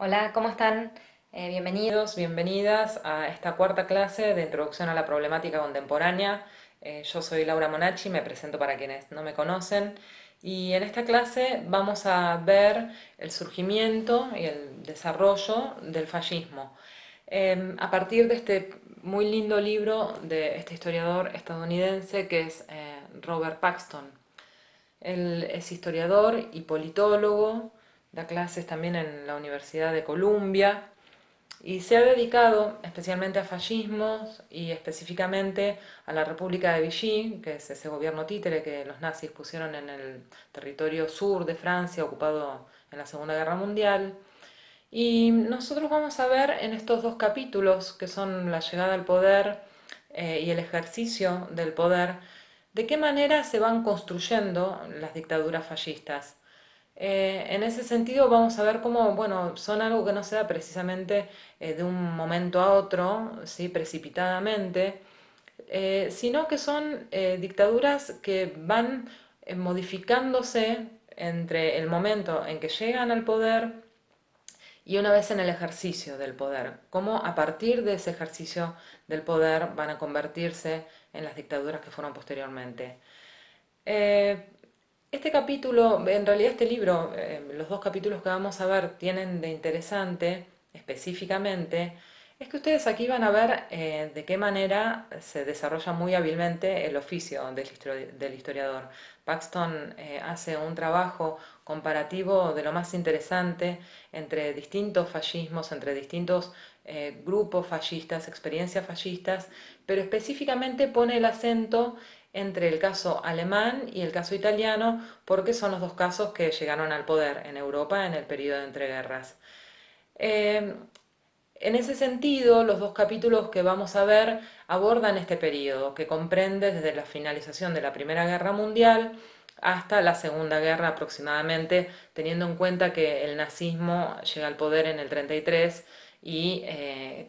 Hola, ¿cómo están? Bienvenidos. Bienvenidos, bienvenidas a esta cuarta clase de Introducción a la Problemática Contemporánea. Yo soy Laura Monachi, me presento para quienes no me conocen. Y en esta clase vamos a ver el surgimiento y el desarrollo del fascismo. A partir de este muy lindo libro de este historiador estadounidense que es Robert Paxton. Él es historiador y politólogo, da clases también en la Universidad de Columbia y se ha dedicado especialmente a fascismos y específicamente a la República de Vichy, que es ese gobierno títere que los nazis pusieron en el territorio sur de Francia, ocupado en la Segunda Guerra Mundial. Y nosotros vamos a ver en estos dos capítulos, que son la llegada al poder y el ejercicio del poder, de qué manera se van construyendo las dictaduras fascistas. En ese sentido vamos a ver cómo, bueno, son algo que no se da precisamente de un momento a otro, ¿sí? Precipitadamente, sino que son dictaduras que van modificándose entre el momento en que llegan al poder y una vez en el ejercicio del poder, cómo a partir de ese ejercicio del poder van a convertirse en las dictaduras que fueron posteriormente. Eh, este capítulo, en realidad este libro, los dos capítulos que vamos a ver tienen de interesante específicamente, es que ustedes aquí van a ver de qué manera se desarrolla muy hábilmente el oficio del historiador. Paxton hace un trabajo comparativo de lo más interesante entre distintos fascismos, entre distintos grupos fascistas, experiencias fascistas, pero específicamente pone el acento entre el caso alemán y el caso italiano, porque son los dos casos que llegaron al poder en Europa en el periodo de entreguerras. Eh, en ese sentido, los dos capítulos que vamos a ver abordan este periodo, que comprende desde la finalización de la Primera Guerra Mundial hasta la Segunda Guerra aproximadamente, teniendo en cuenta que el nazismo llega al poder en el 33 y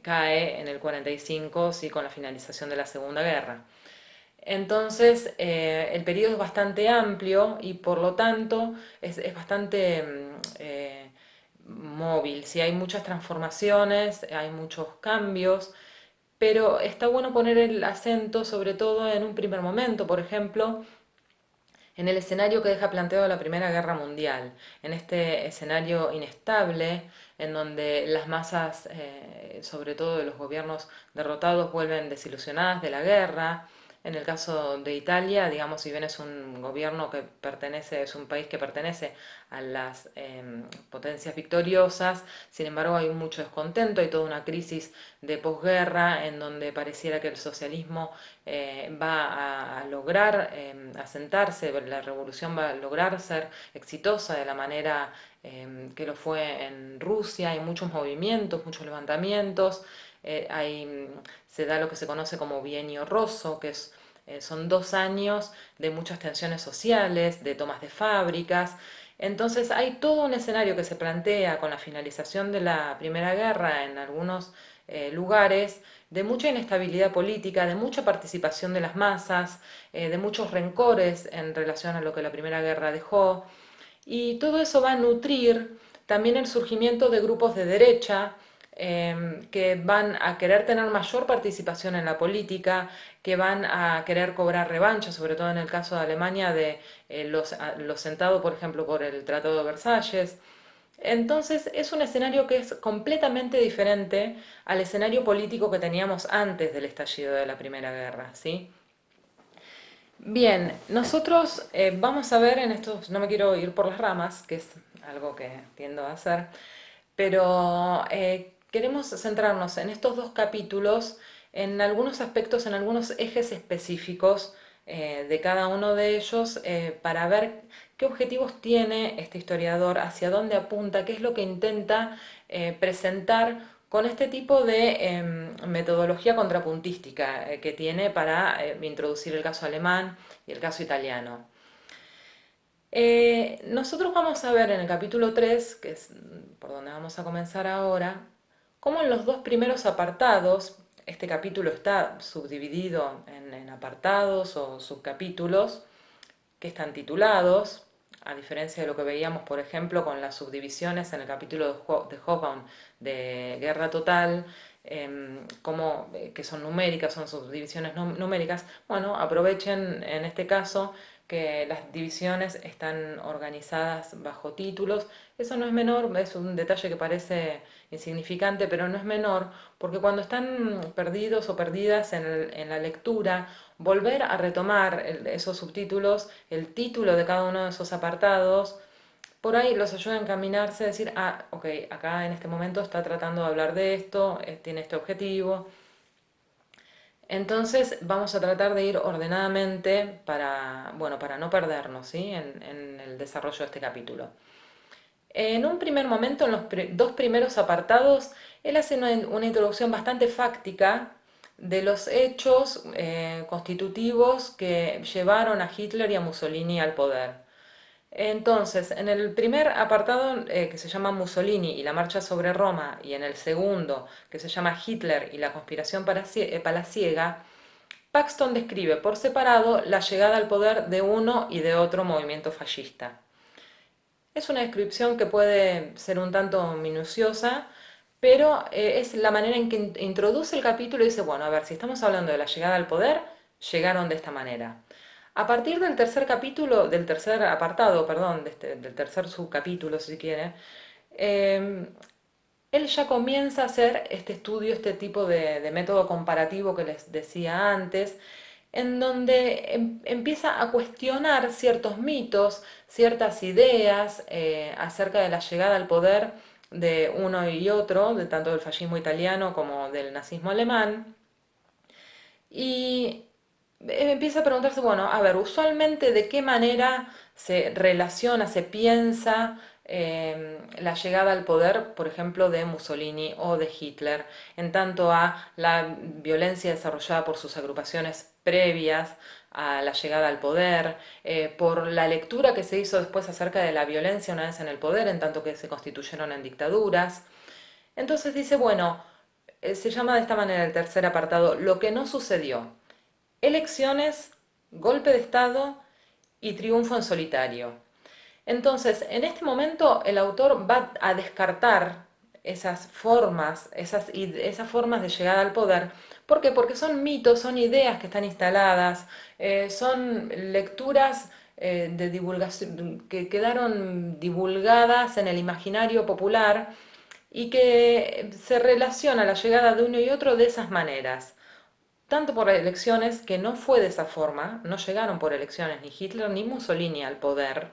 cae en el 45, sí, con la finalización de la Segunda Guerra. Entonces, el periodo es bastante amplio y por lo tanto es bastante móvil. Sí, hay muchas transformaciones, hay muchos cambios, pero está bueno poner el acento sobre todo en un primer momento, por ejemplo, en el escenario que deja planteado la Primera Guerra Mundial, en este escenario inestable, en donde las masas, sobre todo de los gobiernos derrotados, vuelven desilusionadas de la guerra. En el caso de Italia, digamos, si bien es un gobierno que pertenece, es un país que pertenece a las potencias victoriosas, sin embargo hay mucho descontento, hay toda una crisis de posguerra en donde pareciera que el socialismo va a lograr asentarse, la revolución va a lograr ser exitosa de la manera que lo fue en Rusia, hay muchos movimientos, muchos levantamientos, se da lo que se conoce como bienio rosso, que son 2 años de muchas tensiones sociales, de tomas de fábricas. Entonces hay todo un escenario que se plantea con la finalización de la Primera Guerra en algunos lugares de mucha inestabilidad política, de mucha participación de las masas, de muchos rencores en relación a lo que la Primera Guerra dejó. Y todo eso va a nutrir también el surgimiento de grupos de derecha que van a querer tener mayor participación en la política, que van a querer cobrar revancha, sobre todo en el caso de Alemania, de lo sentado, por ejemplo, por el Tratado de Versalles. Entonces es un escenario que es completamente diferente al escenario político que teníamos antes del estallido de la Primera Guerra, ¿sí? Bien, nosotros vamos a ver en estos, no me quiero ir por las ramas, que es algo que tiendo a hacer, pero queremos centrarnos en estos dos capítulos, en algunos aspectos, en algunos ejes específicos de cada uno de ellos, para ver qué objetivos tiene este historiador, hacia dónde apunta, qué es lo que intenta presentar con este tipo de metodología contrapuntística que tiene para introducir el caso alemán y el caso italiano. Nosotros vamos a ver en el capítulo 3, que es por donde vamos a comenzar ahora, cómo en los dos primeros apartados, este capítulo está subdividido en apartados o subcapítulos que están titulados. a diferencia de lo que veíamos, por ejemplo, con las subdivisiones en el capítulo de Hobsbawm de Guerra Total, que son numéricas, son subdivisiones numéricas, bueno, aprovechen en este caso que las divisiones están organizadas bajo títulos. Eso no es menor, es un detalle que parece insignificante, pero no es menor, porque cuando están perdidos o perdidas en la lectura, volver a retomar esos subtítulos, el título de cada uno de esos apartados, por ahí los ayuda a encaminarse, a decir, ah, ok, acá en este momento está tratando de hablar de esto, tiene este objetivo. Entonces vamos a tratar de ir ordenadamente para, bueno, para no perdernos, ¿sí? En el desarrollo de este capítulo. En un primer momento, en los dos primeros apartados, él hace una introducción bastante fáctica de los hechos constitutivos que llevaron a Hitler y a Mussolini al poder. Entonces, en el primer apartado, que se llama Mussolini y la marcha sobre Roma, y en el segundo, que se llama Hitler y la conspiración palaciega, Paxton describe por separado la llegada al poder de uno y de otro movimiento fascista. Es una descripción que puede ser un tanto minuciosa, pero es la manera en que introduce el capítulo y dice, bueno, a ver, si estamos hablando de la llegada al poder, llegaron de esta manera. A partir del tercer capítulo, del tercer apartado, perdón, del tercer subcapítulo, si quiere, él ya comienza a hacer este estudio, este tipo de método comparativo que les decía antes, en donde empieza a cuestionar ciertos mitos, ciertas ideas acerca de la llegada al poder de uno y otro, de tanto del fascismo italiano como del nazismo alemán, y empieza a preguntarse, bueno, a ver, usualmente de qué manera se relaciona, se piensa la llegada al poder, por ejemplo, de Mussolini o de Hitler, en tanto a la violencia desarrollada por sus agrupaciones previas a la llegada al poder, por la lectura que se hizo después acerca de la violencia una vez en el poder, en tanto que se constituyeron en dictaduras. Entonces dice, bueno, se llama de esta manera el tercer apartado, lo que no sucedió. Elecciones, golpe de Estado y triunfo en solitario. Entonces, en este momento el autor va a descartar esas formas de llegada al poder. ¿Por qué? Porque son mitos, son ideas que están instaladas, son lecturas de divulgación, que quedaron divulgadas en el imaginario popular y que se relaciona la llegada de uno y otro de esas maneras. Tanto por elecciones, que no fue de esa forma, no llegaron por elecciones ni Hitler ni Mussolini al poder,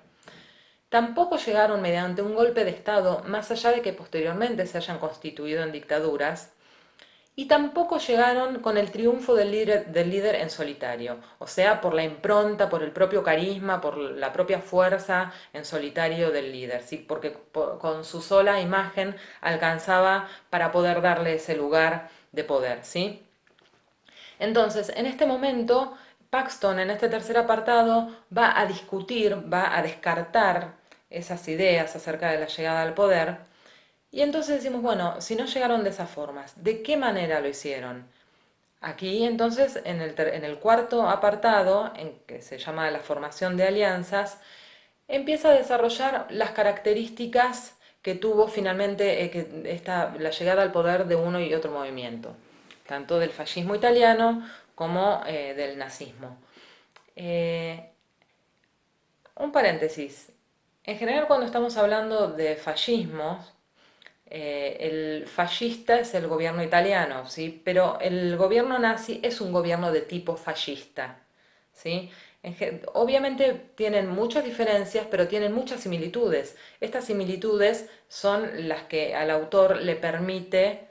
tampoco llegaron mediante un golpe de Estado, más allá de que posteriormente se hayan constituido en dictaduras, y tampoco llegaron con el triunfo del líder en solitario, o sea, por la impronta, por el propio carisma, por la propia fuerza en solitario del líder, ¿sí? Porque con su sola imagen alcanzaba para poder darle ese lugar de poder, ¿sí? Entonces, en este momento, Paxton, en este tercer apartado, va a discutir, va a descartar esas ideas acerca de la llegada al poder. Y entonces decimos, bueno, si no llegaron de esas formas, ¿de qué manera lo hicieron? Aquí entonces, en el cuarto apartado, en que se llama la formación de alianzas, empieza a desarrollar las características que tuvo finalmente la llegada al poder de uno y otro movimiento, tanto del fascismo italiano como del nazismo. Eh, un paréntesis. En general, cuando estamos hablando de fascismos, el fascista es el gobierno italiano, ¿sí? Pero el gobierno nazi es un gobierno de tipo fascista, ¿sí? Obviamente tienen muchas diferencias, pero tienen muchas similitudes. Estas similitudes son las que al autor le permite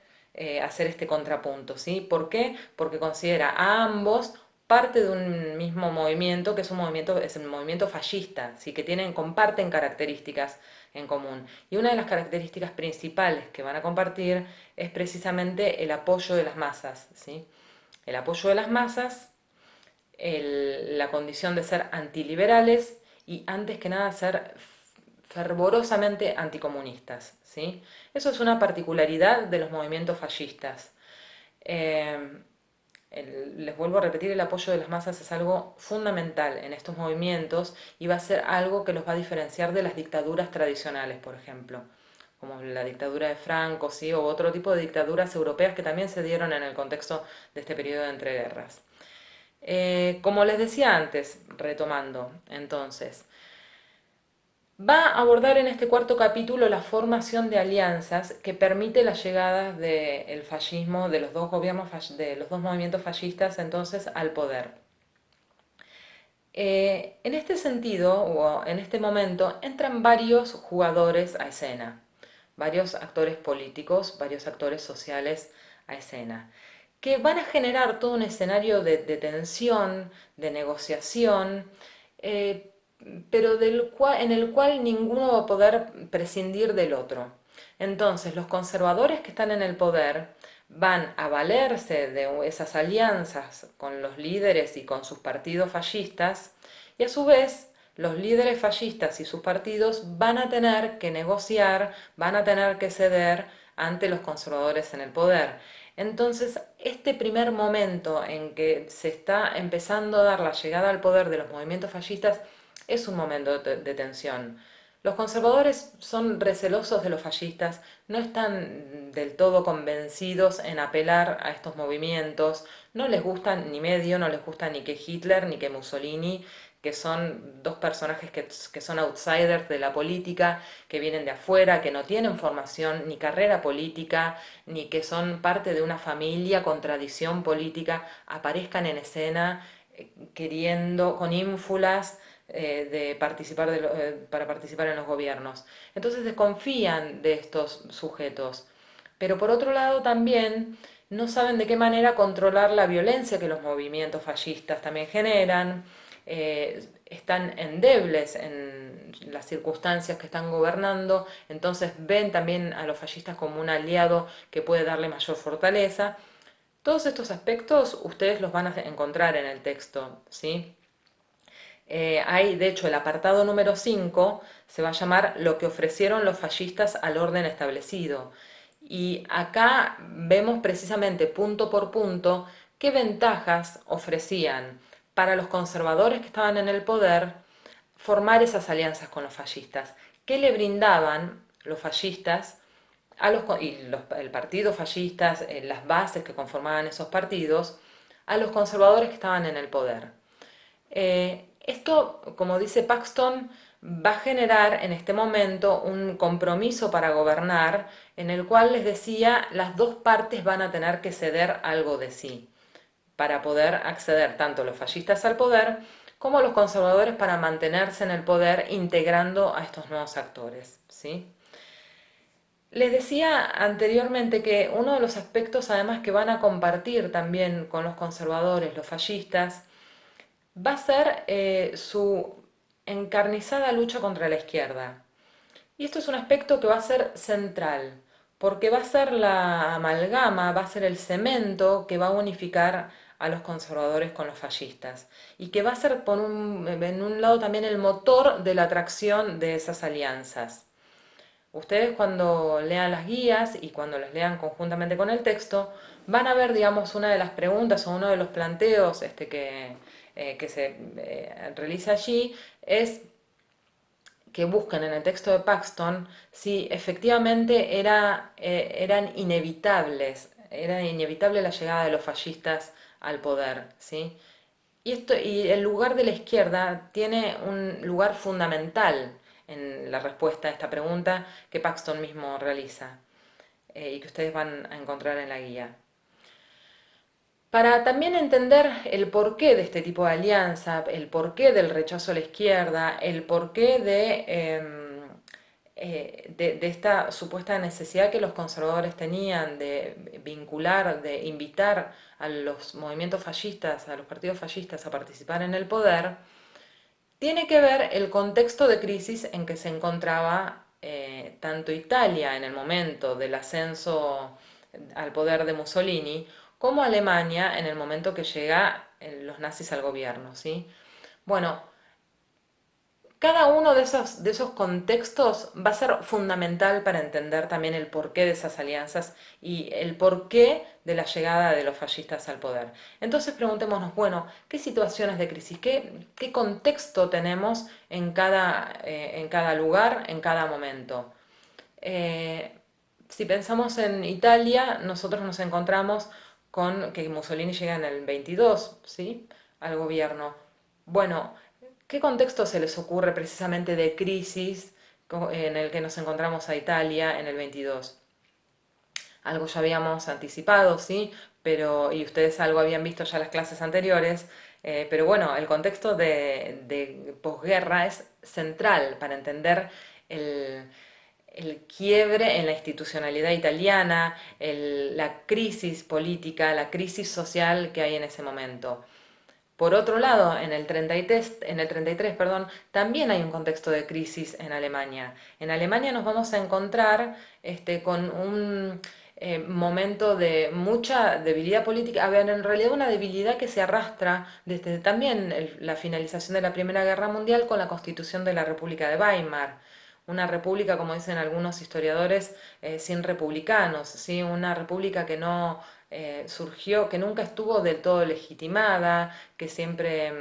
hacer este contrapunto, ¿sí? ¿Por qué? Porque considera a ambos parte de un mismo movimiento, que es el movimiento fascista, ¿sí? Que comparten características en común. Y una de las características principales que van a compartir es precisamente el apoyo de las masas, ¿sí? El apoyo de las masas, la condición de ser antiliberales y antes que nada ser fervorosamente anticomunistas, ¿sí? Eso es una particularidad de los movimientos fascistas. Eh, Les vuelvo a repetir, el apoyo de las masas es algo fundamental en estos movimientos y va a ser algo que los va a diferenciar de las dictaduras tradicionales, por ejemplo, como la dictadura de Franco, ¿sí? O otro tipo de dictaduras europeas que también se dieron en el contexto de este periodo de entreguerras. Como les decía antes, retomando, entonces, va a abordar en este cuarto capítulo la formación de alianzas que permite la llegada del fascismo, de los dos gobiernos, de los dos movimientos fascistas entonces al poder. En este sentido, o en este momento, entran varios jugadores a escena, varios actores políticos, varios actores sociales a escena, que van a generar todo un escenario de tensión, de negociación, eh, pero en el cual ninguno va a poder prescindir del otro. Entonces, los conservadores que están en el poder van a valerse de esas alianzas con los líderes y con sus partidos fascistas, y a su vez los líderes fascistas y sus partidos van a tener que negociar, van a tener que ceder ante los conservadores en el poder. Entonces, este primer momento en que se está empezando a dar la llegada al poder de los movimientos fascistas es un momento de tensión. Los conservadores son recelosos de los fascistas, no están del todo convencidos en apelar a estos movimientos, no les gusta ni medio, no les gusta ni que Hitler ni que Mussolini, que son dos personajes que son outsiders de la política, que vienen de afuera, que no tienen formación ni carrera política, ni que son parte de una familia con tradición política, aparezcan en escena queriendo, con ínfulas para participar en los gobiernos. Entonces desconfían de estos sujetos. Pero por otro lado también no saben de qué manera controlar la violencia que los movimientos fascistas también generan, están endebles en las circunstancias que están gobernando, entonces ven también a los fascistas como un aliado que puede darle mayor fortaleza. Todos estos aspectos ustedes los van a encontrar en el texto, ¿sí? Hay, de hecho, el apartado número 5 se va a llamar Lo que ofrecieron los fascistas al orden establecido. Y acá vemos precisamente punto por punto qué ventajas ofrecían para los conservadores que estaban en el poder formar esas alianzas con los fascistas. ¿Qué le brindaban los fascistas el partido fascistas, las bases que conformaban esos partidos, a los conservadores que estaban en el poder? Esto, como dice Paxton, va a generar en este momento un compromiso para gobernar en el cual les decía las dos partes van a tener que ceder algo de sí para poder acceder tanto los fascistas al poder como los conservadores para mantenerse en el poder integrando a estos nuevos actores, ¿sí? Les decía anteriormente que uno de los aspectos además que van a compartir también con los conservadores, los fascistas, va a ser su encarnizada lucha contra la izquierda. Y esto es un aspecto que va a ser central, porque va a ser la amalgama, va a ser el cemento que va a unificar a los conservadores con los fascistas y que va a ser en un lado también el motor de la atracción de esas alianzas. Ustedes cuando lean las guías y cuando las lean conjuntamente con el texto, van a ver, digamos, una de las preguntas o uno de los planteos que se realiza allí es que busquen en el texto de Paxton si efectivamente era inevitable la llegada de los fascistas al poder, ¿sí? Y el lugar de la izquierda tiene un lugar fundamental en la respuesta a esta pregunta que Paxton mismo realiza y que ustedes van a encontrar en la guía. Para también entender el porqué de este tipo de alianza, el porqué del rechazo a la izquierda, el porqué de esta supuesta necesidad que los conservadores tenían de vincular, de invitar a los movimientos fascistas, a los partidos fascistas a participar en el poder, tiene que ver el contexto de crisis en que se encontraba tanto Italia en el momento del ascenso al poder de Mussolini, como Alemania en el momento que llega los nazis al gobierno, ¿sí? Bueno, Cada uno de esos contextos va a ser fundamental para entender también el porqué de esas alianzas y el porqué de la llegada de los fascistas al poder. Entonces preguntémonos, bueno, ¿qué situaciones de crisis, qué contexto tenemos en cada lugar, en cada momento? Eh, si pensamos en Italia, nosotros nos encontramos con que Mussolini llega en el 22, ¿sí? Al gobierno. Bueno, ¿qué contexto se les ocurre precisamente de crisis en el que nos encontramos a Italia en el 22? Algo ya habíamos anticipado, ¿sí? Y ustedes algo habían visto ya en las clases anteriores, pero bueno, el contexto de posguerra es central para entender el, el quiebre en la institucionalidad italiana, la crisis política, la crisis social que hay en ese momento. Por otro lado, en el 33, perdón, también hay un contexto de crisis en Alemania. En Alemania nos vamos a encontrar con un momento de mucha debilidad política, a ver, en realidad una debilidad que se arrastra desde también la finalización de la Primera Guerra Mundial con la constitución de la República de Weimar. Una república, como dicen algunos historiadores, sin republicanos, ¿sí? Una república que no surgió, que nunca estuvo del todo legitimada, que siempre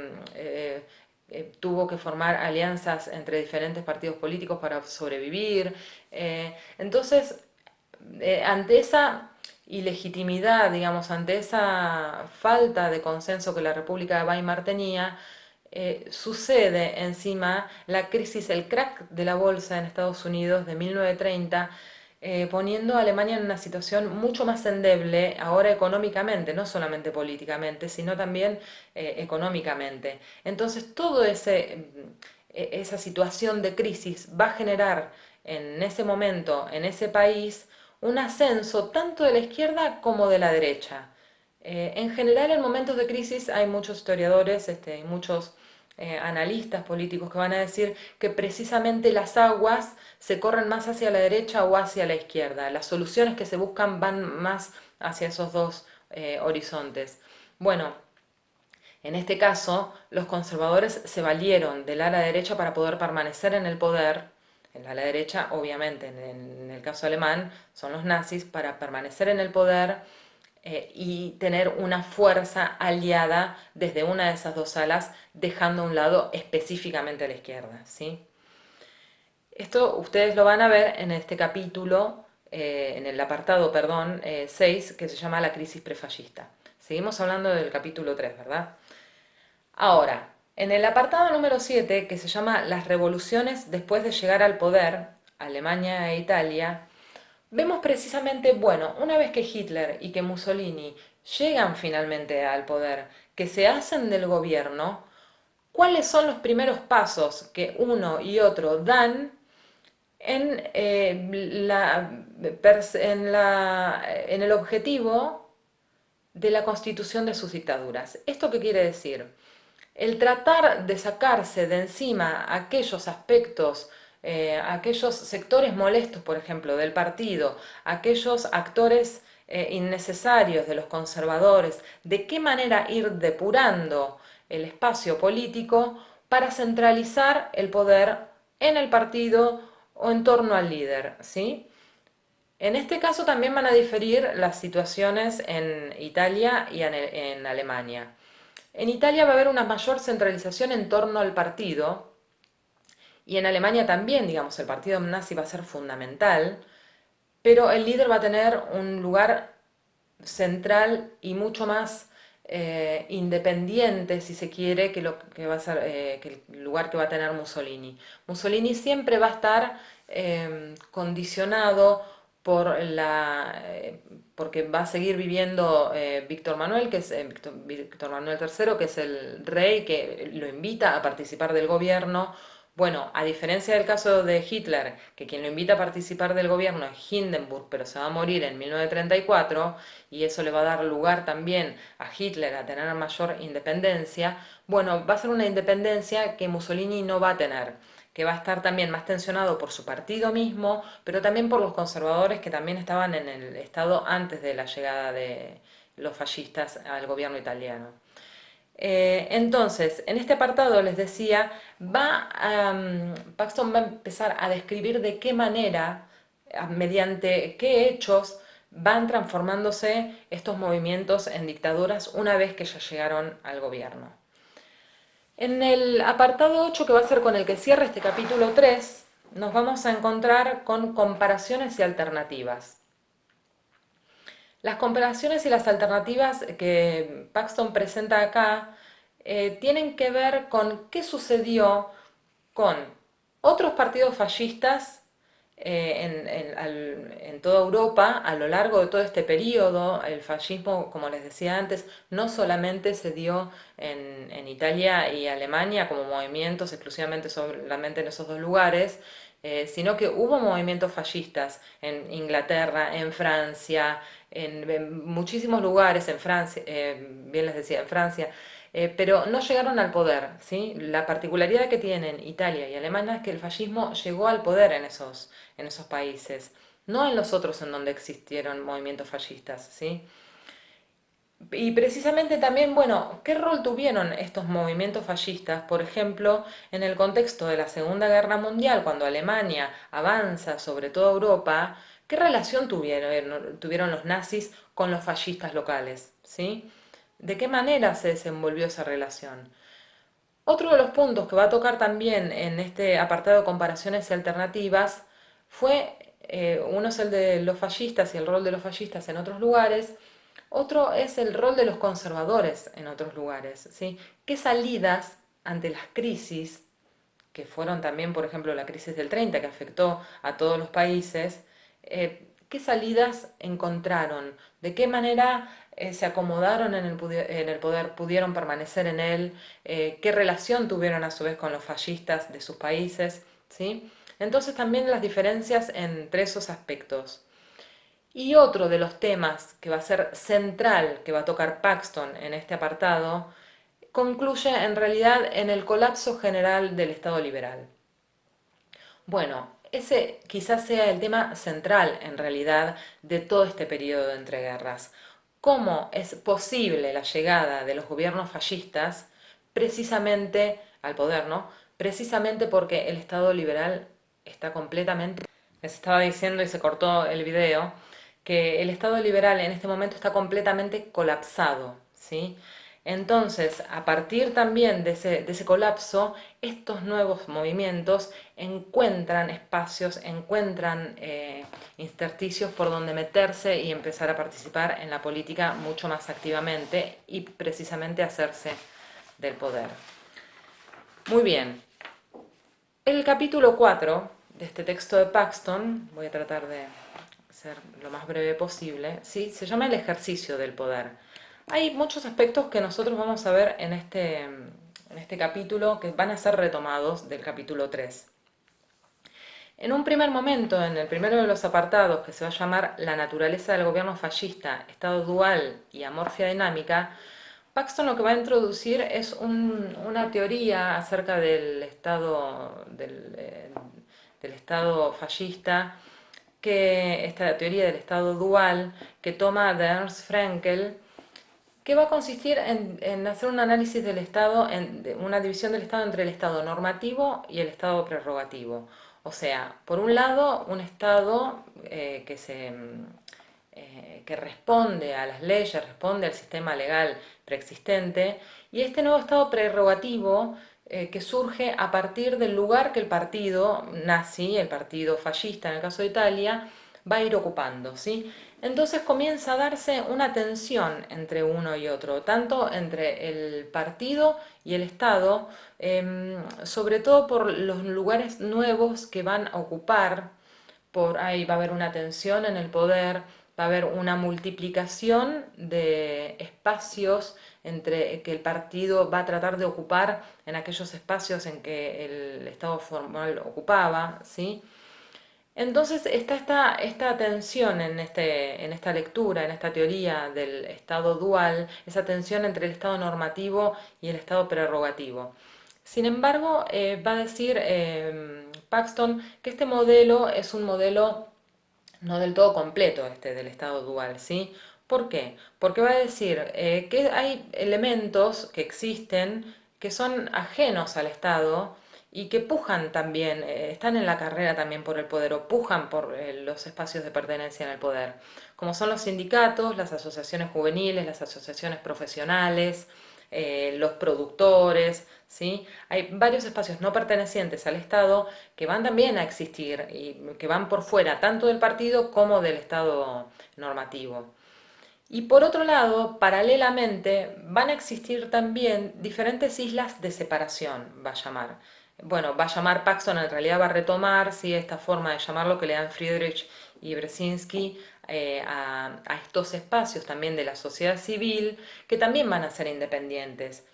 tuvo que formar alianzas entre diferentes partidos políticos para sobrevivir. Entonces, ante esa ilegitimidad, digamos, ante esa falta de consenso que la República de Weimar tenía, sucede encima la crisis, el crack de la bolsa en Estados Unidos de 1930, poniendo a Alemania en una situación mucho más endeble ahora económicamente, no solamente políticamente, sino también económicamente. Entonces, esa situación de crisis va a generar en ese momento, en ese país, un ascenso tanto de la izquierda como de la derecha. En general, en momentos de crisis hay muchos historiadores, y muchos analistas políticos que van a decir que precisamente las aguas se corren más hacia la derecha o hacia la izquierda. Las soluciones que se buscan van más hacia esos dos horizontes. Bueno, en este caso, los conservadores se valieron del ala derecha para poder permanecer en el poder. El ala derecha, obviamente, en el caso alemán, son los nazis, para permanecer en el poder y tener una fuerza aliada desde una de esas dos alas, dejando a un lado específicamente a la izquierda, ¿sí? Esto ustedes lo van a ver en este capítulo, en el apartado, perdón, 6, que se llama La crisis prefascista. Seguimos hablando del capítulo 3, ¿verdad? Ahora, en el apartado número 7, que se llama Las revoluciones después de llegar al poder, Alemania e Italia, vemos precisamente, bueno, una vez que Hitler y que Mussolini llegan finalmente al poder, que se hacen del gobierno, ¿cuáles son los primeros pasos que uno y otro dan en el objetivo de la constitución de sus dictaduras? ¿Esto qué quiere decir? El tratar de sacarse de encima aquellos aspectos, aquellos sectores molestos, por ejemplo, del partido, aquellos actores innecesarios de los conservadores, de qué manera ir depurando el espacio político para centralizar el poder en el partido o en torno al líder, ¿sí? En este caso también van a diferir las situaciones en Italia y en Alemania. En Italia va a haber una mayor centralización en torno al partido y en Alemania también, digamos, el partido nazi va a ser fundamental, pero el líder va a tener un lugar central y mucho más independiente, si se quiere, que lo que va a ser que el lugar que va a tener Mussolini. Mussolini siempre va a estar condicionado porque va a seguir viviendo Víctor Manuel, que es Víctor Manuel III, que es el rey que lo invita a participar del gobierno. Bueno, a diferencia del caso de Hitler, que quien lo invita a participar del gobierno es Hindenburg, pero se va a morir en 1934, y eso le va a dar lugar también a Hitler a tener mayor independencia, bueno, va a ser una independencia que Mussolini no va a tener, que va a estar también más tensionado por su partido mismo, pero también por los conservadores que también estaban en el Estado antes de la llegada de los fascistas al gobierno italiano. Entonces, en este apartado les decía, Paxton va a empezar a describir de qué manera, mediante qué hechos van transformándose estos movimientos en dictaduras una vez que ya llegaron al gobierno. En el apartado 8, que va a ser con el que cierra este capítulo 3, nos vamos a encontrar con comparaciones y alternativas. Las comparaciones y las alternativas que Paxton presenta acá tienen que ver con qué sucedió con otros partidos fascistas en toda Europa a lo largo de todo este periodo. El fascismo, como les decía antes, no solamente se dio en Italia y Alemania como movimientos exclusivamente solamente en esos dos lugares, sino que hubo movimientos fascistas en Inglaterra, en Francia, en muchísimos lugares, en Francia, bien les decía, en Francia, pero no llegaron al poder, ¿sí? La particularidad que tienen Italia y Alemania es que el fascismo llegó al poder en esos países, no en los otros en donde existieron movimientos fascistas, ¿sí? Y precisamente también, bueno, ¿qué rol tuvieron estos movimientos fascistas, por ejemplo, en el contexto de la Segunda Guerra Mundial, cuando Alemania avanza sobre toda Europa? ¿Qué relación tuvieron los nazis con los fascistas locales? ¿Sí? ¿De qué manera se desenvolvió esa relación? Otro de los puntos que va a tocar también en este apartado de comparaciones y alternativas fue, uno es el de los fascistas y el rol de los fascistas en otros lugares, otro es el rol de los conservadores en otros lugares, ¿sí? ¿Qué salidas ante las crisis, que fueron también, por ejemplo, la crisis del 30, que afectó a todos los países, qué salidas encontraron? ¿De qué manera se acomodaron en el poder, pudieron permanecer en él? ¿Qué relación tuvieron a su vez con los fascistas de sus países? ¿Sí? Entonces también las diferencias entre esos aspectos. Y otro de los temas que va a ser central, que va a tocar Paxton en este apartado, concluye en realidad en el colapso general del Estado liberal. Bueno, ese quizás sea el tema central en realidad de todo este periodo de entreguerras. ¿Cómo es posible la llegada de los gobiernos fascistas precisamente al poder, ¿no? Precisamente porque el Estado liberal está completamente... Les estaba diciendo y se cortó el video que el Estado liberal en este momento está completamente colapsado, ¿sí? Entonces, a partir también de ese colapso, estos nuevos movimientos encuentran espacios, encuentran intersticios por donde meterse y empezar a participar en la política mucho más activamente y precisamente hacerse del poder. Muy bien, el capítulo 4 de este texto de Paxton, voy a tratar de ser lo más breve posible, ¿sí? Se llama el ejercicio del poder. Hay muchos aspectos que nosotros vamos a ver en este capítulo que van a ser retomados del capítulo 3. En un primer momento, en el primero de los apartados, que se va a llamar La naturaleza del gobierno fascista, estado dual y amorfia dinámica, Paxton lo que va a introducir es una teoría acerca del estado fascista, que esta teoría del estado dual que toma de Ernst Fraenkel, que va a consistir en hacer un análisis del Estado, una división del Estado entre el Estado normativo y el Estado prerrogativo. O sea, por un lado, un Estado que responde a las leyes, responde al sistema legal preexistente, y este nuevo Estado prerrogativo que surge a partir del lugar que el partido nazi, el partido fascista en el caso de Italia, va a ir ocupando, ¿sí? Entonces comienza a darse una tensión entre uno y otro, tanto entre el partido y el Estado, sobre todo por los lugares nuevos que van a ocupar. Por ahí va a haber una tensión en el poder, va a haber una multiplicación de espacios entre que el partido va a tratar de ocupar en aquellos espacios en que el Estado formal ocupaba, ¿sí? Entonces está esta tensión en esta lectura, en esta teoría del Estado dual, esa tensión entre el Estado normativo y el Estado prerrogativo. Sin embargo, va a decir Paxton que este modelo es un modelo no del todo completo, este del Estado dual, ¿sí? ¿Por qué? Porque va a decir que hay elementos que existen que son ajenos al Estado y que pujan también, están en la carrera también por el poder o pujan por los espacios de pertenencia en el poder, como son los sindicatos, las asociaciones juveniles, las asociaciones profesionales, los productores, ¿sí? Hay varios espacios no pertenecientes al Estado que van también a existir y que van por fuera tanto del partido como del Estado normativo. Y por otro lado, paralelamente, van a existir también diferentes islas de separación, va a llamar. Bueno, va a llamar Paxton, en realidad va a retomar, ¿sí?, esta forma de llamarlo que le dan Friedrich y Brzezinski a estos espacios también de la sociedad civil, que también van a ser independientes.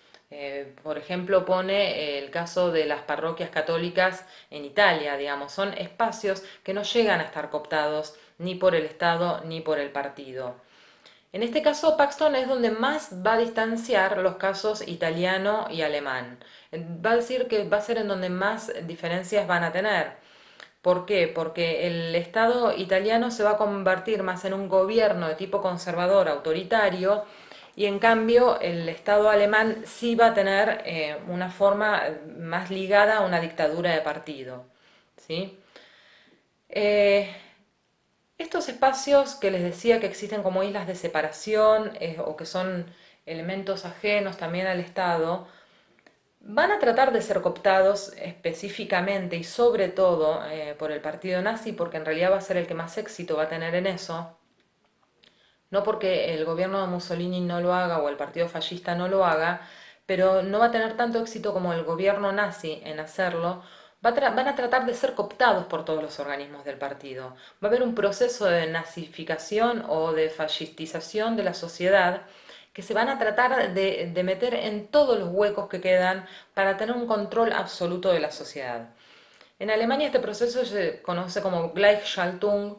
Por ejemplo, pone el caso de las parroquias católicas en Italia, digamos, son espacios que no llegan a estar cooptados ni por el Estado ni por el partido. En este caso, Paxton es donde más va a distanciar los casos italiano y alemán. Va a decir que va a ser en donde más diferencias van a tener. ¿Por qué? Porque el Estado italiano se va a convertir más en un gobierno de tipo conservador, autoritario, y en cambio el Estado alemán sí va a tener una forma más ligada a una dictadura de partido. ¿Sí? Eh, Estos espacios que les decía que existen como islas de separación o que son elementos ajenos también al Estado, van a tratar de ser cooptados específicamente y sobre todo por el partido nazi, porque en realidad va a ser el que más éxito va a tener en eso, no porque el gobierno de Mussolini no lo haga o el partido fascista no lo haga, pero no va a tener tanto éxito como el gobierno nazi en hacerlo. Van a tratar de ser cooptados por todos los organismos del partido. Va a haber un proceso de nazificación o de fascistización de la sociedad que se van a tratar de meter en todos los huecos que quedan para tener un control absoluto de la sociedad. En Alemania este proceso se conoce como Gleichschaltung,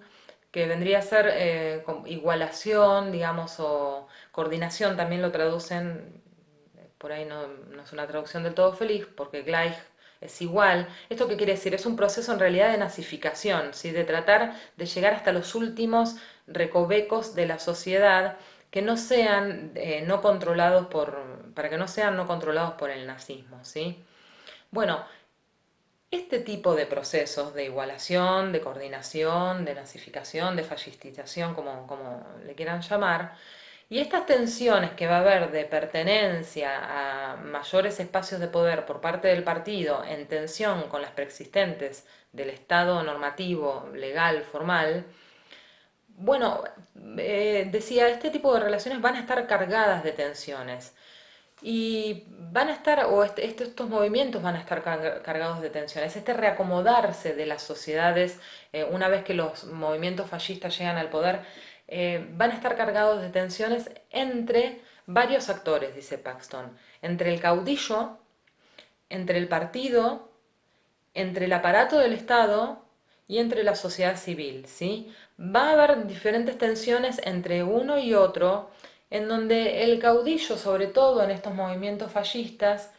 que vendría a ser igualación, digamos, o coordinación, también lo traducen, por ahí no es una traducción del todo feliz, porque Gleich es igual. ¿Esto qué quiere decir? Es un proceso en realidad de nazificación, ¿sí?, de tratar de llegar hasta los últimos recovecos de la sociedad que no sean no controlados para que no sean no controlados por el nazismo, ¿sí? Bueno, este tipo de procesos de igualación, de coordinación, de nazificación, de fascistización, como le quieran llamar, y estas tensiones que va a haber de pertenencia a mayores espacios de poder por parte del partido en tensión con las preexistentes del Estado normativo, legal, formal, bueno, decía, este tipo de relaciones van a estar cargadas de tensiones. Y van a estar, o estos movimientos van a estar cargados de tensiones. Este reacomodarse de las sociedades, una vez que los movimientos fascistas llegan al poder, van a estar cargados de tensiones entre varios actores, dice Paxton. Entre el caudillo, entre el partido, entre el aparato del Estado y entre la sociedad civil, ¿sí? Va a haber diferentes tensiones entre uno y otro, en donde el caudillo, sobre todo en estos movimientos fascistas,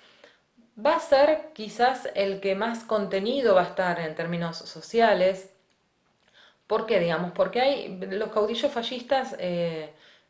va a ser quizás el que más contenido va a estar en términos sociales. ¿Por qué, digamos? Porque hay los caudillos fascistas,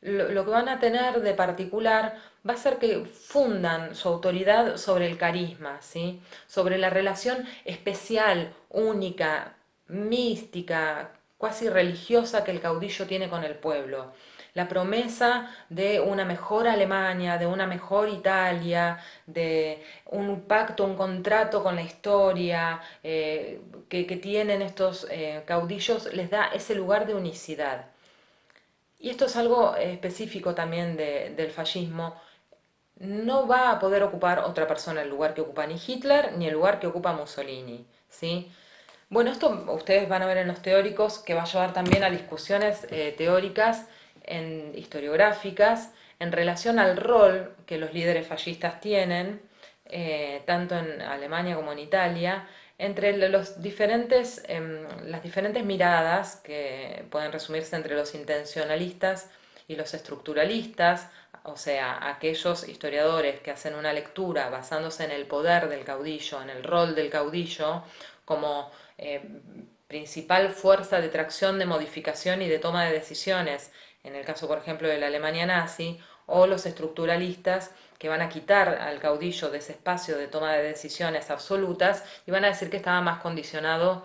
lo que van a tener de particular va a ser que fundan su autoridad sobre el carisma, ¿sí? Sobre la relación especial, única, mística, cuasi religiosa que el caudillo tiene con el pueblo. La promesa de una mejor Alemania, de una mejor Italia, de un pacto, un contrato con la historia que tienen estos caudillos, les da ese lugar de unicidad. Y esto es algo específico también del fascismo. No va a poder ocupar otra persona el lugar que ocupa ni Hitler ni el lugar que ocupa Mussolini, ¿sí? Bueno, esto ustedes van a ver en los teóricos que va a llevar también a discusiones teóricas, historiográficas, en relación al rol que los líderes fascistas tienen, tanto en Alemania como en Italia, entre las diferentes miradas que pueden resumirse entre los intencionalistas y los estructuralistas, o sea, aquellos historiadores que hacen una lectura basándose en el poder del caudillo, en el rol del caudillo, como principal fuerza de tracción, de modificación y de toma de decisiones, en el caso, por ejemplo, de la Alemania nazi, o los estructuralistas que van a quitar al caudillo de ese espacio de toma de decisiones absolutas y van a decir que estaba más condicionado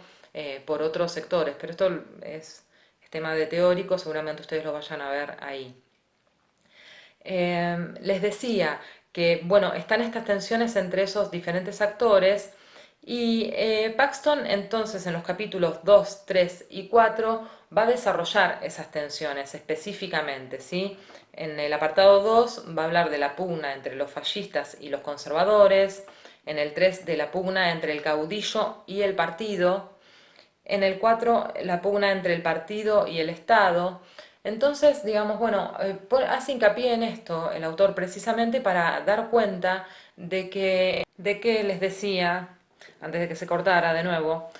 por otros sectores. Pero esto es tema de teórico, seguramente ustedes lo vayan a ver ahí. Les decía que, bueno, están estas tensiones entre esos diferentes actores y Paxton entonces en los capítulos 2, 3 y 4 va a desarrollar esas tensiones específicamente, ¿sí? En el apartado 2 va a hablar de la pugna entre los fascistas y los conservadores, en el 3 de la pugna entre el caudillo y el partido, en el 4 la pugna entre el partido y el Estado. Entonces, digamos, bueno, hace hincapié en esto el autor precisamente para dar cuenta de que les decía, antes de que se cortara de nuevo,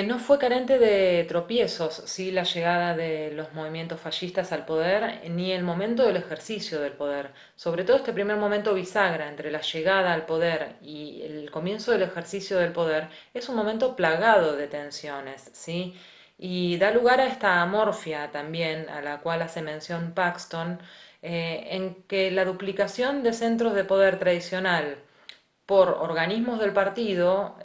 no fue carente de tropiezos, ¿sí? La llegada de los movimientos fascistas al poder, ni el momento del ejercicio del poder. Sobre todo este primer momento bisagra entre la llegada al poder y el comienzo del ejercicio del poder es un momento plagado de tensiones, ¿sí? Y da lugar a esta amorfia también, a la cual hace mención Paxton, en que la duplicación de centros de poder tradicional por organismos del partido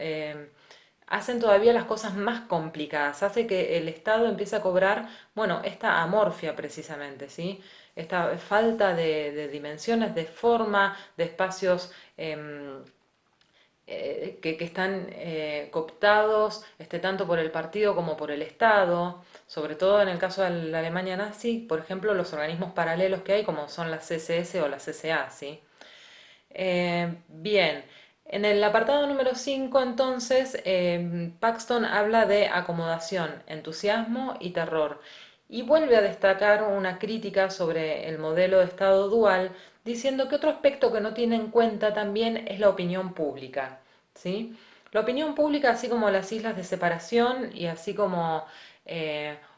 hacen todavía las cosas más complicadas, hace que el Estado empiece a cobrar, bueno, esta amorfia precisamente, ¿sí? Esta falta de dimensiones, de forma, de espacios que están cooptados tanto por el partido como por el Estado, sobre todo en el caso de la Alemania nazi, por ejemplo, los organismos paralelos que hay, como son la CSS o la CSA, ¿sí? Bien, en el apartado número 5 entonces Paxton habla de acomodación, entusiasmo y terror y vuelve a destacar una crítica sobre el modelo de Estado dual, diciendo que otro aspecto que no tiene en cuenta también es la opinión pública, ¿sí? La opinión pública, así como las islas de separación y así como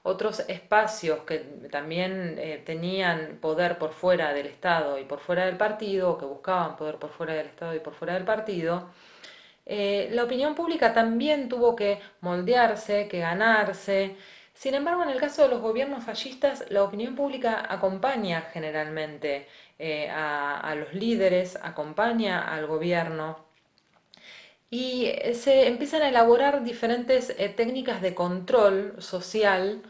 otros espacios que también tenían poder por fuera del Estado y por fuera del partido, o que buscaban poder por fuera del Estado y por fuera del partido, la opinión pública también tuvo que moldearse, que ganarse. Sin embargo, en el caso de los gobiernos fascistas, la opinión pública acompaña generalmente a los líderes, acompaña al gobierno y se empiezan a elaborar diferentes técnicas de control social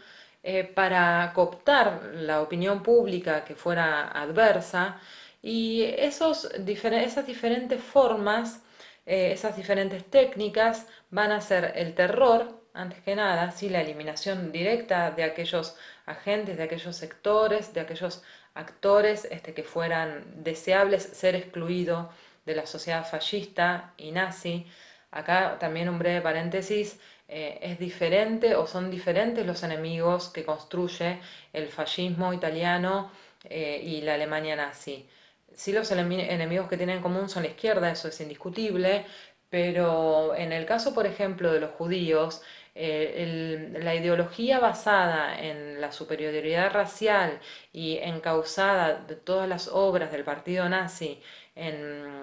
para cooptar la opinión pública que fuera adversa y esas diferentes formas, esas diferentes técnicas van a ser el terror, antes que nada, ¿sí? La eliminación directa de aquellos agentes, de aquellos sectores, de aquellos actores que fueran deseables ser excluidos de la sociedad fascista y nazi. Acá también un breve paréntesis, es diferente o son diferentes los enemigos que construye el fascismo italiano y la Alemania nazi. Sí, los enemigos que tienen en común son la izquierda, eso es indiscutible, pero en el caso, por ejemplo, de los judíos, la ideología basada en la superioridad racial y encausada de todas las obras del partido nazi en,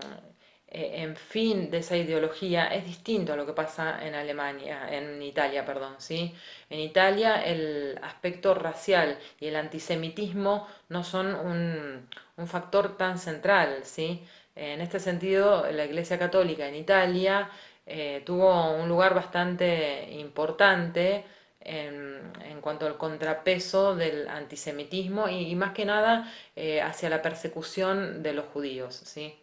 en fin de esa ideología es distinto a lo que pasa en Alemania, en Italia, perdón, ¿sí? En Italia el aspecto racial y el antisemitismo no son un factor tan central, ¿sí? En este sentido, la Iglesia Católica en Italia tuvo un lugar bastante importante en cuanto al contrapeso del antisemitismo y más que nada hacia la persecución de los judíos, ¿sí?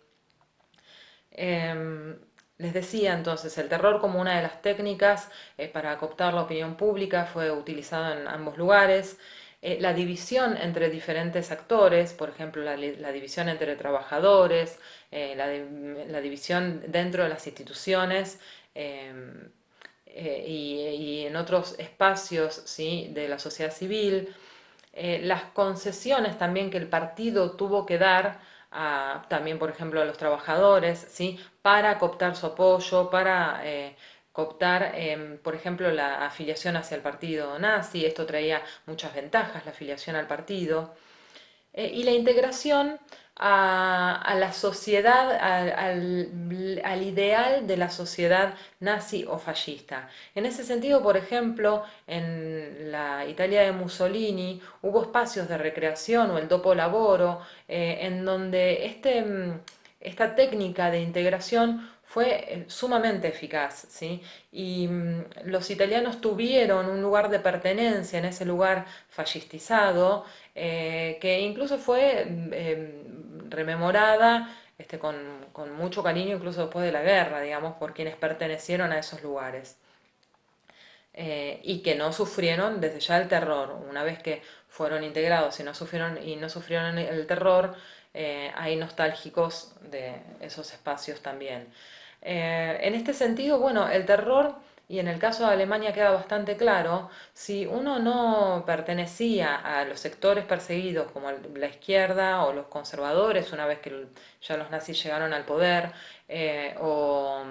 Les decía entonces, el terror como una de las técnicas para cooptar la opinión pública fue utilizado en ambos lugares. La división entre diferentes actores, por ejemplo, la división entre trabajadores, la división dentro de las instituciones y en otros espacios, ¿sí? De la sociedad civil, las concesiones también que el partido tuvo que dar también, por ejemplo, a los trabajadores, ¿sí? Para cooptar su apoyo, para cooptar, por ejemplo, la afiliación hacia el partido nazi. Esto traía muchas ventajas, la afiliación al partido. y la integración a la sociedad, al ideal de la sociedad nazi o fascista. En ese sentido, por ejemplo, en la Italia de Mussolini hubo espacios de recreación o el dopo lavoro, en donde esta técnica de integración fue sumamente eficaz, ¿sí? Y los italianos tuvieron un lugar de pertenencia en ese lugar fascistizado, que incluso fue rememorada con mucho cariño, incluso después de la guerra, digamos, por quienes pertenecieron a esos lugares. Y que no sufrieron desde ya el terror. Una vez que fueron integrados y no sufrieron el terror, hay nostálgicos de esos espacios también. En este sentido, bueno, el terror, y en el caso de Alemania queda bastante claro, si uno no pertenecía a los sectores perseguidos como la izquierda o los conservadores, una vez que ya los nazis llegaron al poder, o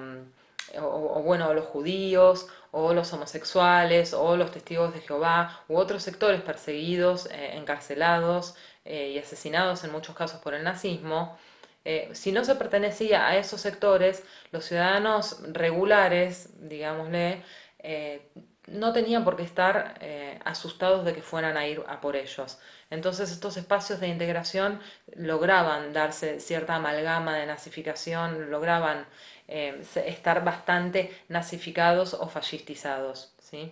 bueno, los judíos, o los homosexuales, o los testigos de Jehová, u otros sectores perseguidos, encarcelados y asesinados en muchos casos por el nazismo. Si no se pertenecía a esos sectores, los ciudadanos regulares, digámosle, no tenían por qué estar asustados de que fueran a ir a por ellos. Entonces estos espacios de integración lograban darse cierta amalgama de nazificación, lograban estar bastante nazificados o fascistizados, ¿sí?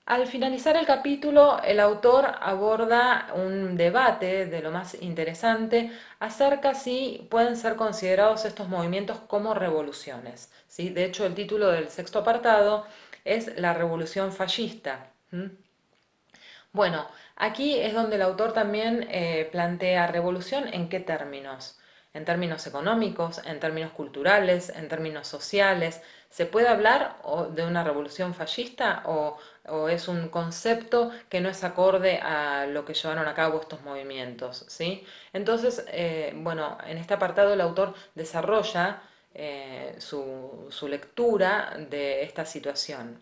Al finalizar el capítulo, el autor aborda un debate de lo más interesante acerca si pueden ser considerados estos movimientos como revoluciones, ¿sí? De hecho, el título del sexto apartado es La revolución fascista. Bueno, aquí es donde el autor también plantea revolución en qué términos. En términos económicos, en términos culturales, en términos sociales. ¿Se puede hablar de una revolución fascista o es un concepto que no es acorde a lo que llevaron a cabo estos movimientos? ¿Sí? Entonces, bueno, en este apartado el autor desarrolla su lectura de esta situación.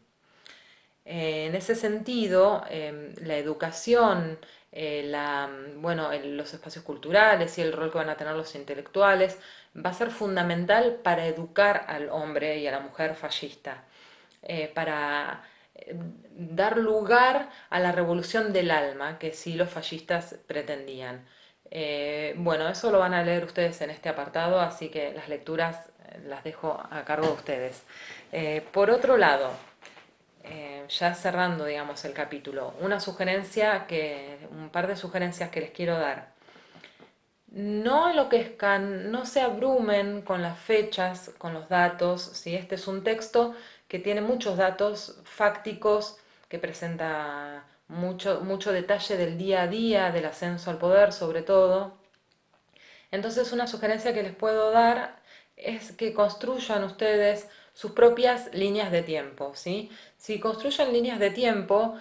En ese sentido, la educación, bueno, los espacios culturales y el rol que van a tener los intelectuales va a ser fundamental para educar al hombre y a la mujer fascista, para dar lugar a la revolución del alma que sí los fascistas pretendían. Bueno, eso lo van a leer ustedes en este apartado, así que las lecturas las dejo a cargo de ustedes. Por otro lado, ya cerrando, digamos, el capítulo, un par de sugerencias que les quiero dar. No enloquezcan, no se abrumen con las fechas, con los datos, ¿sí? Este es un texto que tiene muchos datos fácticos, que presenta mucho detalle del día a día, del ascenso al poder sobre todo. Entonces una sugerencia que les puedo dar es que construyan ustedes sus propias líneas de tiempo, ¿sí? Si construyen líneas de tiempo,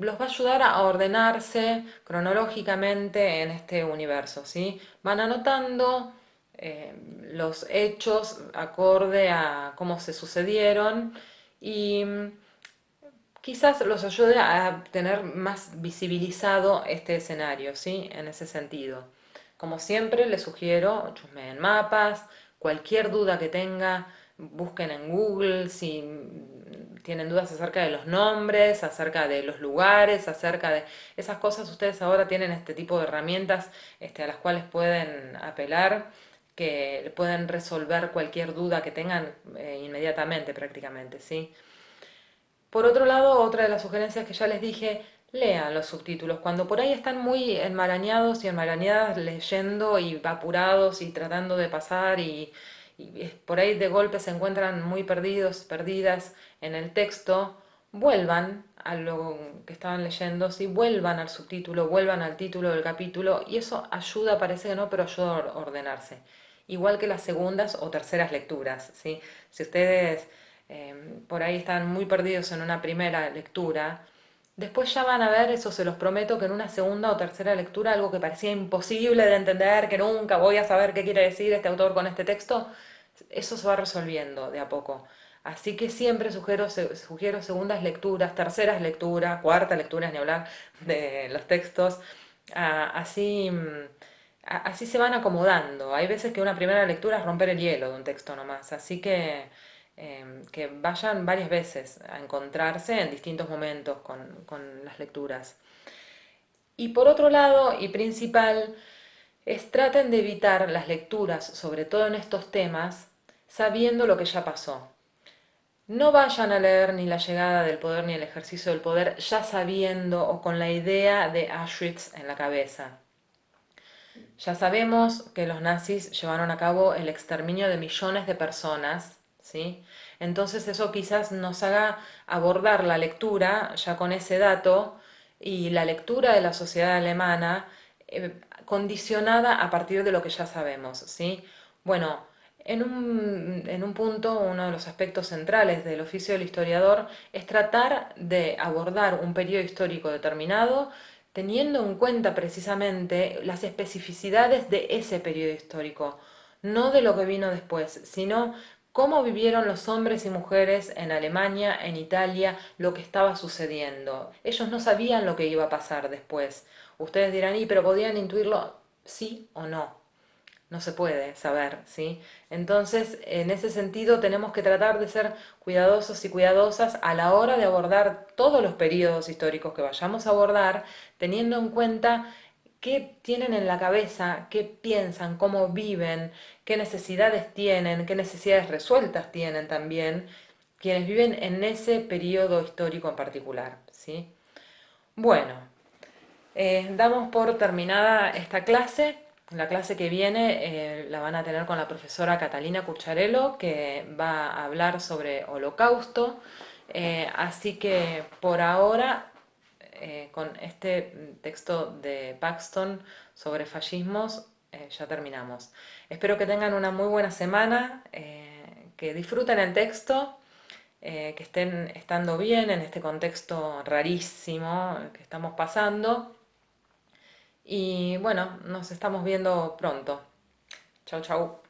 los va a ayudar a ordenarse cronológicamente en este universo, ¿sí? Van anotando eh, los hechos acorde a cómo se sucedieron y quizás los ayude a tener más visibilizado este escenario, ¿sí? En ese sentido. Como siempre, les sugiero chusmeen mapas, cualquier duda que tenga, busquen en Google si tienen dudas acerca de los nombres, acerca de los lugares, acerca de esas cosas. Ustedes ahora tienen este tipo de herramientas a las cuales pueden apelar, que pueden resolver cualquier duda que tengan inmediatamente prácticamente, ¿sí? Por otro lado, otra de las sugerencias que ya les dije, lean los subtítulos. Cuando por ahí están muy enmarañados y enmarañadas leyendo y apurados y tratando de pasar y por ahí de golpe se encuentran muy perdidos, perdidas en el texto, vuelvan a lo que estaban leyendo, ¿sí? Vuelvan al subtítulo, vuelvan al título del capítulo y eso ayuda, parece que no, pero ayuda a ordenarse. Igual que las segundas o terceras lecturas, ¿sí? Si ustedes por ahí están muy perdidos en una primera lectura, después ya van a ver, eso se los prometo, que en una segunda o tercera lectura algo que parecía imposible de entender, que nunca voy a saber qué quiere decir este autor con este texto, eso se va resolviendo de a poco. Así que siempre sugiero segundas lecturas, terceras lecturas, cuarta lecturas, ni hablar de los textos, Así, así se van acomodando. Hay veces que una primera lectura es romper el hielo de un texto nomás, así que vayan varias veces a encontrarse en distintos momentos con las lecturas. Y por otro lado, y principal, es traten de evitar las lecturas, sobre todo en estos temas, sabiendo lo que ya pasó. No vayan a leer ni la llegada del poder ni el ejercicio del poder ya sabiendo o con la idea de Auschwitz en la cabeza. Ya sabemos que los nazis llevaron a cabo el exterminio de millones de personas, ¿sí? Entonces eso quizás nos haga abordar la lectura ya con ese dato y la lectura de la sociedad alemana condicionada a partir de lo que ya sabemos, ¿sí? Bueno, en un punto, uno de los aspectos centrales del oficio del historiador es tratar de abordar un periodo histórico determinado teniendo en cuenta precisamente las especificidades de ese periodo histórico, no de lo que vino después, sino cómo vivieron los hombres y mujeres en Alemania, en Italia, lo que estaba sucediendo. Ellos no sabían lo que iba a pasar después. Ustedes dirán, ¿y pero podían intuirlo? Sí o no. No se puede saber, ¿sí? Entonces, en ese sentido, tenemos que tratar de ser cuidadosos y cuidadosas a la hora de abordar todos los periodos históricos que vayamos a abordar, teniendo en cuenta qué tienen en la cabeza, qué piensan, cómo viven, qué necesidades tienen, qué necesidades resueltas tienen también quienes viven en ese periodo histórico en particular, ¿sí? Bueno, damos por terminada esta clase. La clase que viene la van a tener con la profesora Catalina Cucharello, que va a hablar sobre Holocausto. Así que por ahora, con este texto de Paxton sobre fascismos, ya terminamos. Espero que tengan una muy buena semana, que disfruten el texto, que estén estando bien en este contexto rarísimo que estamos pasando. Y bueno, nos estamos viendo pronto. Chau, chau.